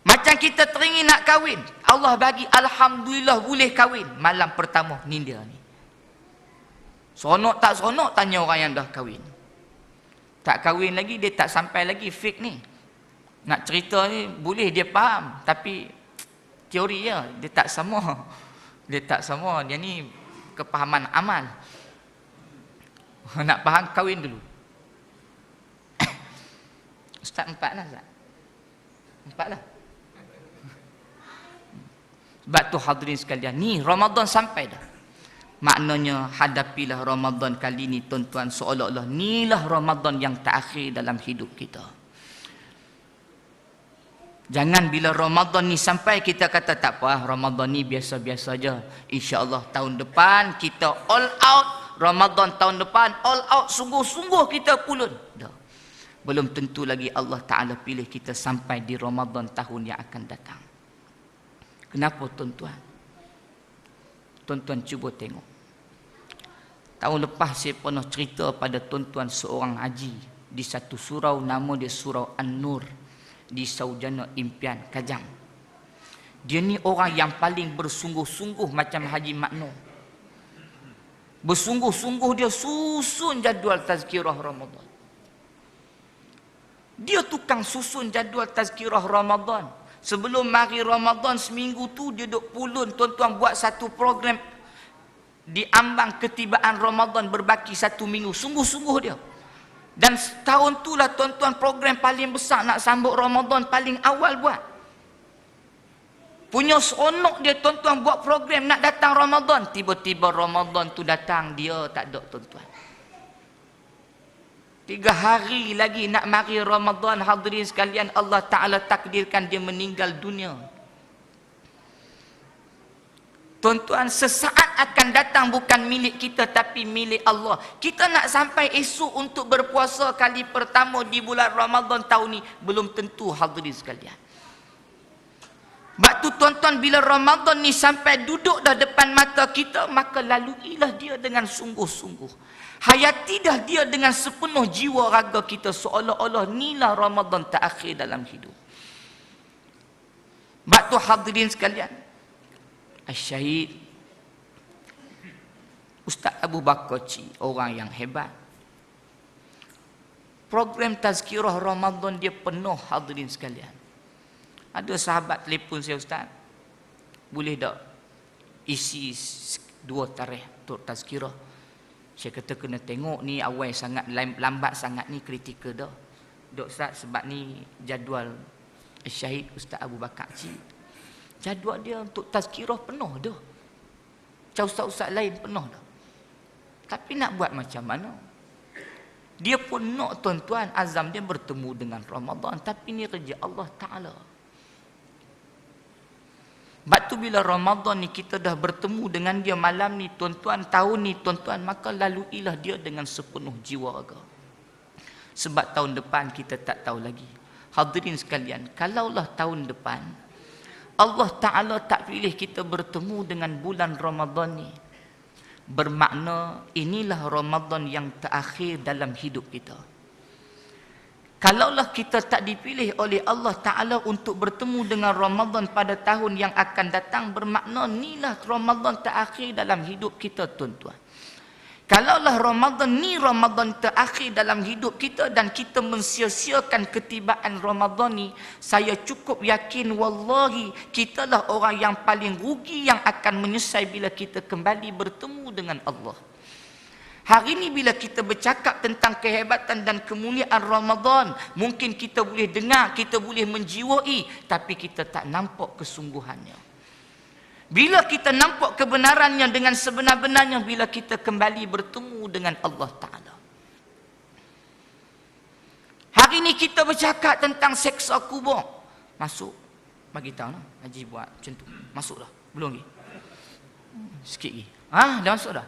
Macam kita teringin nak kahwin, Allah bagi alhamdulillah boleh kahwin malam pertama ni dia ni. Seronok tak seronok tanya orang yang dah kahwin. Tak kahwin lagi, dia tak sampai lagi fake ni. Nak cerita ni, boleh dia faham. Tapi, teori je. Dia tak sama. Dia tak sama. Dia ni kepahaman amal. Nak faham, kahwin dulu. Ustaz 4 lah, Ustaz. 4 lah. Sebab tu hadirin sekalian, ni Ramadan sampai dah. Maknanya hadapilah Ramadan kali ni tuan-tuan seolah-olah inilah Ramadan yang terakhir dalam hidup kita. Jangan bila Ramadan ni sampai kita kata tak apa, Ramadan ni biasa-biasa je. InsyaAllah tahun depan kita all out. Ramadan tahun depan all out, sungguh-sungguh kita pulun. Dah. Belum tentu lagi Allah Ta'ala pilih kita sampai di Ramadan tahun yang akan datang. Kenapa tuan-tuan? Tuan-tuan cuba tengok. Tahun lepas saya pernah cerita pada tuan-tuan seorang haji di satu surau, nama dia Surau An-Nur di Saujana Impian, Kajang. Dia ni orang yang paling bersungguh-sungguh macam Haji Makno. Bersungguh-sungguh dia susun jadual tazkirah Ramadan. Dia tukang susun jadual tazkirah Ramadan. Sebelum mari Ramadan seminggu tu dia duk pulun tuan-tuan buat satu program di ambang ketibaan Ramadan berbaki 1 minggu. Sungguh-sungguh dia. Dan tahun tu lah tuan-tuan program paling besar nak sambut Ramadan paling awal buat. Punya seronok dia tuan-tuan buat program nak datang Ramadan. Tiba-tiba Ramadan tu datang dia tak ada tuan-tuan. 3 hari lagi nak mari Ramadan, hadirin sekalian, Allah Ta'ala takdirkan dia meninggal dunia. Tuan-tuan, sesaat akan datang bukan milik kita tapi milik Allah. Kita nak sampai esok untuk berpuasa kali pertama di bulan Ramadan tahun ni belum tentu, hadirin sekalian. Sebab tu tuan-tuan, bila Ramadan ni sampai duduk dah depan mata kita, maka laluilah dia dengan sungguh-sungguh. Hayati dah dia dengan sepenuh jiwa raga kita, seolah-olah inilah Ramadan terakhir dalam hidup. Sebab tu hadirin sekalian, Syahid Ustaz Abu Bakar Cik, orang yang hebat. Program tazkirah Ramadan dia penuh, hadirin sekalian. Ada sahabat telefon saya, Ustaz, boleh tak isi 2 tarikh untuk tazkirah? Saya kata kena tengok ni awal sangat, lambat sangat ni, kritikal dah. Dok Ustaz, sebab ni jadual Syahid Ustaz Abu Bakar Cik. Jadual dia untuk tazkirah penuh dah. Macam ustaz-ustaz lain penuh dah. Tapi nak buat macam mana? Dia pun nak tuan-tuan, azam dia bertemu dengan Ramadan. Tapi ni kerja Allah Ta'ala. Sebab tu bila Ramadan ni kita dah bertemu dengan dia malam ni tuan-tuan, tahun ni tuan-tuan, maka laluilah dia dengan sepenuh jiwa raga. Sebab tahun depan kita tak tahu lagi. Hadirin sekalian, kalaulah tahun depan Allah Ta'ala tak pilih kita bertemu dengan bulan Ramadan ni, bermakna inilah Ramadan yang terakhir dalam hidup kita. Kalaulah kita tak dipilih oleh Allah Ta'ala untuk bertemu dengan Ramadan pada tahun yang akan datang, bermakna inilah Ramadan terakhir dalam hidup kita tuan-tuan. Kalaulah Ramadan ni Ramadan terakhir dalam hidup kita dan kita mensia-siakan ketibaan Ramadan ni, saya cukup yakin wallahi kitalah orang yang paling rugi yang akan menyesal bila kita kembali bertemu dengan Allah. Hari ini bila kita bercakap tentang kehebatan dan kemuliaan Ramadan, mungkin kita boleh dengar, kita boleh menjiwai, tapi kita tak nampak kesungguhannya. Bila kita nampak kebenarannya dengan sebenar-benarnya, bila kita kembali bertemu dengan Allah Ta'ala. Hari ini kita bercakap tentang seksa kubur. Masuk. Bagi tahu lah. Haji buat macam tu. Masuklah. Belum lagi. Sikit lagi. Dah masuk dah?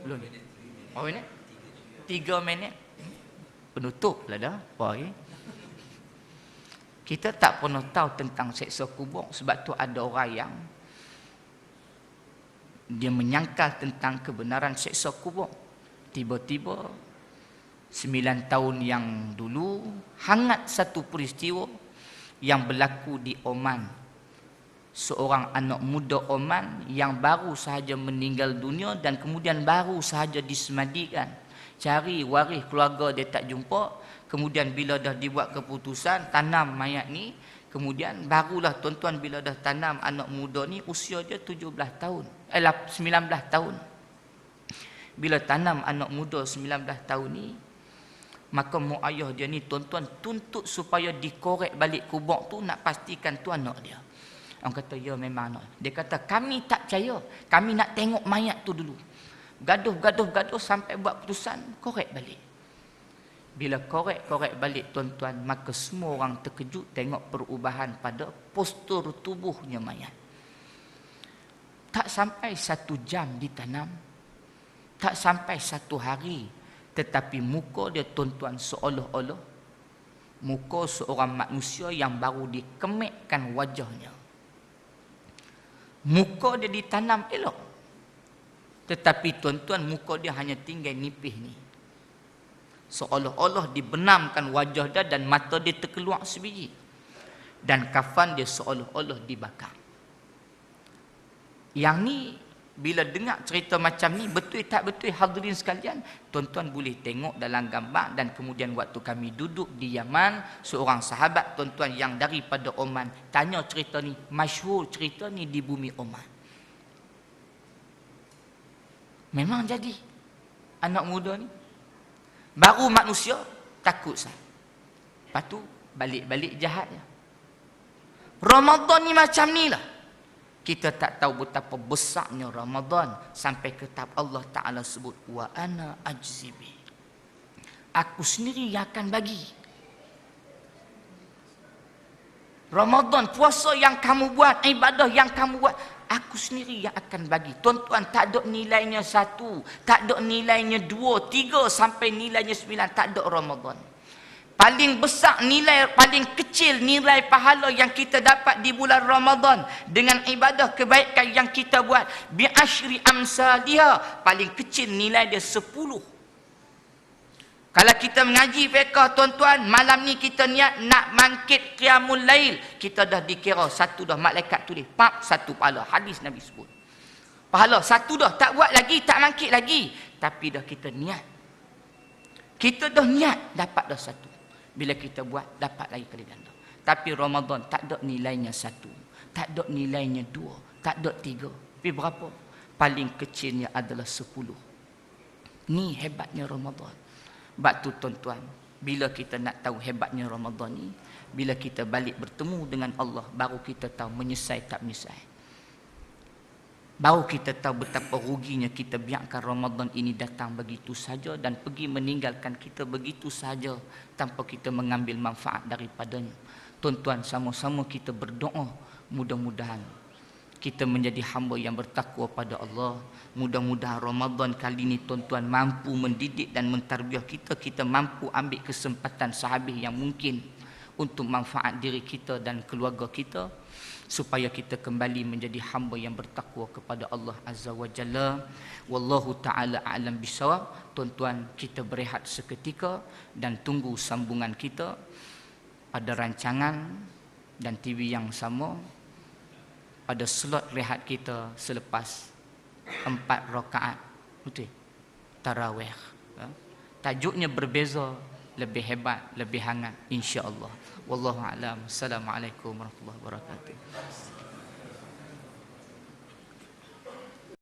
Belum. Oh ini 3 minit. Penutup lah dah. Okay. Kita tak pernah tahu tentang seksa kubur. Sebab tu ada orang yang dia menyangkal tentang kebenaran seksa kubur. Tiba-tiba 9 tahun yang dulu hangat satu peristiwa yang berlaku di Oman. Seorang anak muda Oman yang baru sahaja meninggal dunia dan kemudian baru sahaja disemadikan. Cari waris keluarga dia tak jumpa. Kemudian bila dah dibuat keputusan tanam mayat ni, kemudian barulah tuan-tuan bila dah tanam anak muda ni usia dia 19 tahun. 19 tahun. Bila tanam anak muda 19 tahun ni, maka mak ayah dia ni tuan-tuan tuntut supaya dikorek balik kubur tu, nak pastikan tu anak dia. Orang kata ya memang anak. Dia kata kami tak percaya. Kami nak tengok mayat tu dulu. Gaduh sampai buat keputusan korek balik. Bila korek balik tuan-tuan, maka semua orang terkejut tengok perubahan pada postur tubuhnya mayat. Tak sampai 1 jam ditanam, tak sampai 1 hari, tetapi muka dia tuan-tuan seolah-olah muka seorang manusia yang baru dikemekkan wajahnya. Muka dia ditanam elok, tetapi tuan-tuan muka dia hanya tinggal nipis ni. Seolah-olah dibenamkan wajah dia dan mata dia terkeluar sebiji. Dan kafan dia seolah-olah dibakar. Yang ni bila dengar cerita macam ni, betul tak betul hadirin sekalian, tuan-tuan boleh tengok dalam gambar. Dan kemudian waktu kami duduk di Yaman, seorang sahabat tuan-tuan yang daripada Oman tanya cerita ni, masyhur cerita ni di bumi Oman. Memang jadi anak muda ni baru manusia, takut sah. Lepas tu balik-balik jahatnya. Ramadan ni macam ni lah. Kita tak tahu betapa besarnya Ramadan sampai kitab Allah Ta'ala sebut wa ana ajzibi. Aku sendiri yang akan bagi. Ramadan, puasa yang kamu buat, ibadah yang kamu buat, aku sendiri yang akan bagi. Tuan-tuan, tak ada nilainya 1, tak ada nilainya 2, 3 sampai nilainya 9, tak ada Ramadan. Paling besar nilai, paling kecil nilai pahala yang kita dapat di bulan Ramadan dengan ibadah kebaikan yang kita buat, bi asyri amsalihah, paling kecil nilai dia 10. Kalau kita mengaji fiqh tuan-tuan, malam ni kita niat nak bangkit qiyamul lail, kita dah dikira 1 dah, malaikat tulis pap 1 pahala. Hadis Nabi sebut. Pahala 1 dah, tak buat lagi, tak bangkit lagi, tapi dah kita niat. Kita dah niat dapat dah 1. Bila kita buat, dapat lagi kali ganda. Tapi Ramadan tak ada nilainya 1, tak ada nilainya 2, tak ada 3. Tapi berapa? Paling kecilnya adalah 10. Ni hebatnya Ramadan. Sebab tu tuan-tuan, bila kita nak tahu hebatnya Ramadan ni, bila kita balik bertemu dengan Allah, baru kita tahu menyesal tak menyesal. Baru kita tahu betapa ruginya kita biarkan Ramadan ini datang begitu saja dan pergi meninggalkan kita begitu saja tanpa kita mengambil manfaat daripadanya. Tuan-tuan, sama-sama kita berdoa, mudah-mudahan kita menjadi hamba yang bertakwa pada Allah. Mudah-mudahan Ramadan kali ini tuan-tuan mampu mendidik dan mentarbiah kita. Kita mampu ambil kesempatan sehabis yang mungkin untuk manfaat diri kita dan keluarga kita, supaya kita kembali menjadi hamba yang bertakwa kepada Allah Azza wa Jalla. Wallahu ta'ala a'lam bisawab. Tuan-tuan, kita berehat seketika dan tunggu sambungan kita pada rancangan dan TV yang sama pada slot rehat kita selepas 4 rakaat betul tarawih. Tajuknya berbeza, lebih hebat, lebih hangat insya-Allah. Wallahu a'lam. Assalamualaikum warahmatullahi wabarakatuh.